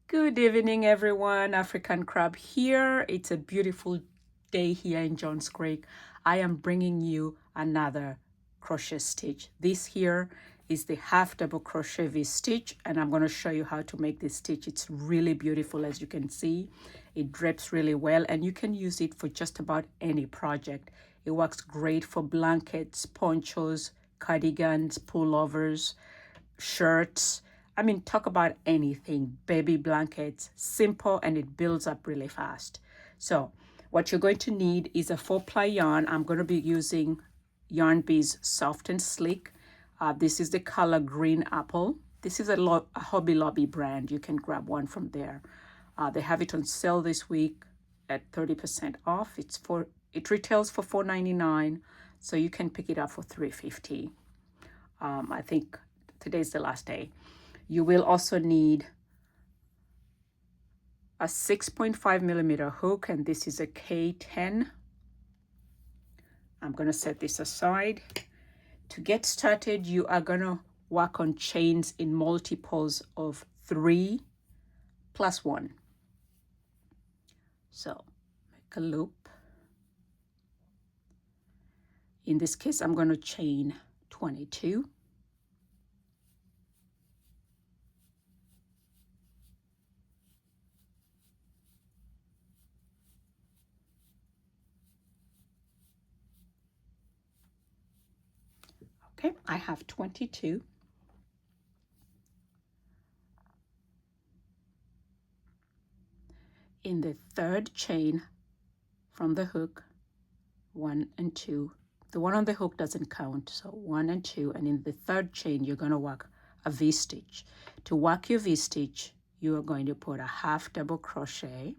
Good evening, everyone. African Crab here. It's a beautiful day here in Johns Creek. I am bringing you another crochet stitch. This here is the half double crochet V-stitch, and I'm going to show you how to make this stitch. It's really beautiful, as you can see. It drapes really well, and you can use it for just about any project. It works great for blankets, ponchos, cardigans, pullovers, shirts. I mean, talk about anything, baby blankets, simple, and it builds up really fast. So what you're going to need is a 4-ply yarn. I'm going to be using Yarn Bees Soft and Sleek. This is the color Green Apple. This is a Hobby Lobby brand. You can grab one from there. They have it on sale this week at 30% off. It retails for $4.99, so you can pick it up for $3.50. I think today's the last day. You will also need a 6.5 millimeter hook, and this is a K10. I'm going to set this aside. To get started, you are going to work on chains in multiples of 3 plus 1. So make a loop. In this case, I'm going to chain 22. Okay, I have 22. In the third chain from the hook, 1 and 2. The one on the hook doesn't count, so 1 and 2. And in the third chain, you're going to work a V-stitch. To work your V-stitch, you are going to put a half double crochet.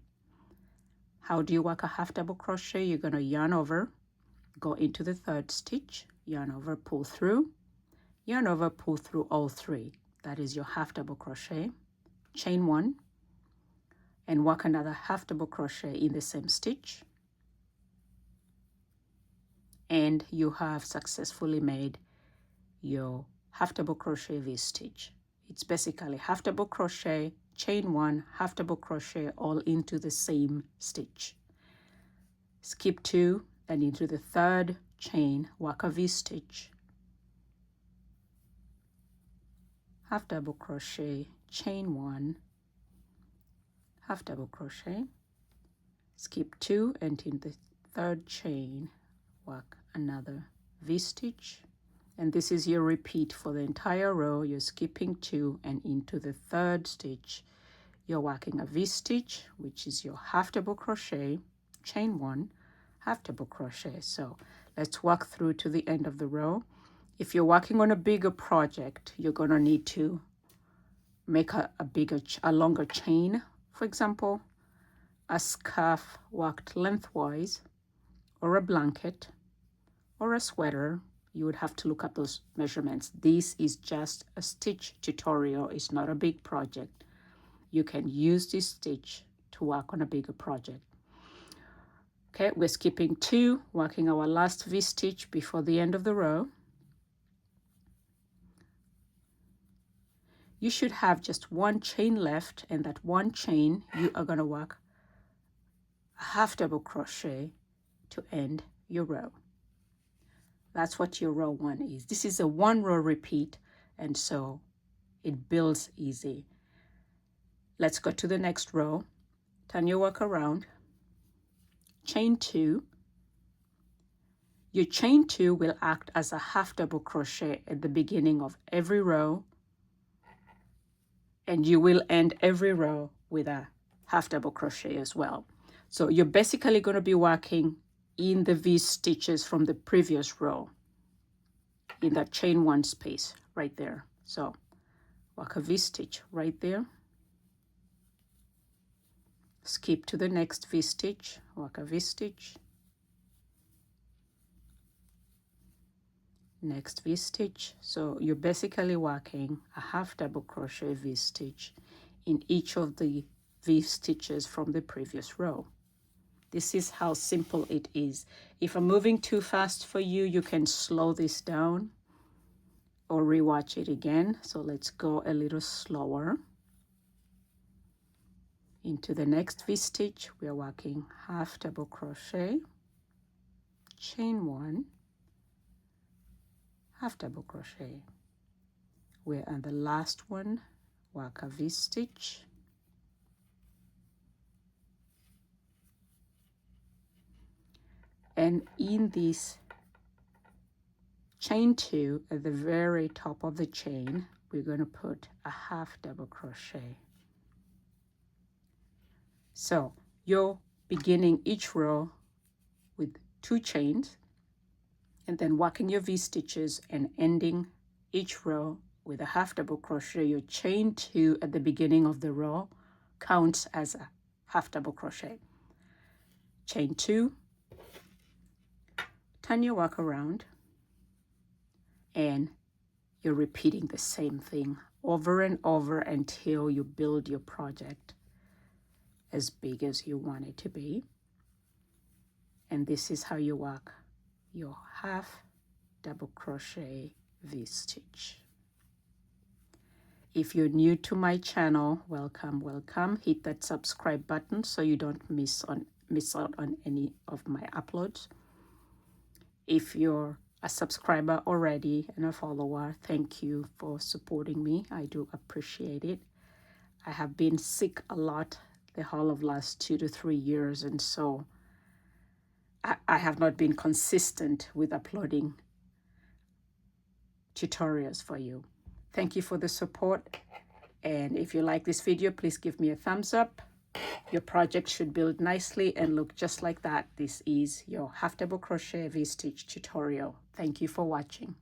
How do you work a half double crochet? You're going to yarn over, go into the third stitch, yarn over, pull through, yarn over, pull through all 3. That is your half double crochet. Chain 1 and work another half double crochet in the same stitch, and you have successfully made your half double crochet V-stitch. It's basically half double crochet, chain 1, half double crochet, all into the same stitch. Skip 2 and into the third chain, work a V-stitch, half double crochet, chain 1, half double crochet, skip 2 and in the third chain, work another V-stitch, and this is your repeat for the entire row. You're skipping 2 and into the third stitch, you're working a V-stitch, which is your half double crochet, chain 1, half double crochet. So let's work through to the end of the row. If you're working on a bigger project, you're going to need to make a longer chain. For example, a scarf worked lengthwise, or a blanket, or a sweater. You would have to look up those measurements. This is just a stitch tutorial. It's not a big project. You can use this stitch to work on a bigger project. Okay, we're skipping 2, working our last V-stitch before the end of the row. You should have just 1 chain left, and that 1 chain you are going to work a half double crochet to end your row. That's what your row 1 is. This is a 1-row repeat, and so it builds easy. Let's go to the next row. Turn your work around, chain 2. Your chain 2 will act as a half double crochet at the beginning of every row, and you will end every row with a half double crochet as well. So you're basically going to be working in the V-stitches from the previous row, in that chain 1 space right there. So work a V-stitch right there, skip to the next V-stitch, work a V-stitch, next V-stitch. So you're basically working a half double crochet V-stitch in each of the V-stitches from the previous row. This is how simple it is. If I'm moving too fast for you, you can slow this down or rewatch it again. So let's go a little slower. into the next V-stitch, we are working half double crochet, chain 1, half double crochet. We're on the last one, work a V-stitch, and in this chain 2 at the very top of the chain, we're going to put a half double crochet. So you're beginning each row with 2 chains and then working your V-stitches and ending each row with a half double crochet. Your chain 2 at the beginning of the row counts as a half double crochet. Chain 2, turn your work around, and you're repeating the same thing over and over until you build your project as big as you want it to be. And this is how you work your half double crochet V-stitch. If you're new to my channel, welcome. Hit that subscribe button so you don't miss out on any of my uploads. If you're a subscriber already and a follower, thank you for supporting me. I do appreciate it. I have been sick a lot the whole of last 2 to 3 years, and so I have not been consistent with uploading tutorials for you. Thank you for the support, and if you like this video, please give me a thumbs up. Your project should build nicely and look just like that. This is your half double crochet V-stitch tutorial. Thank you for watching.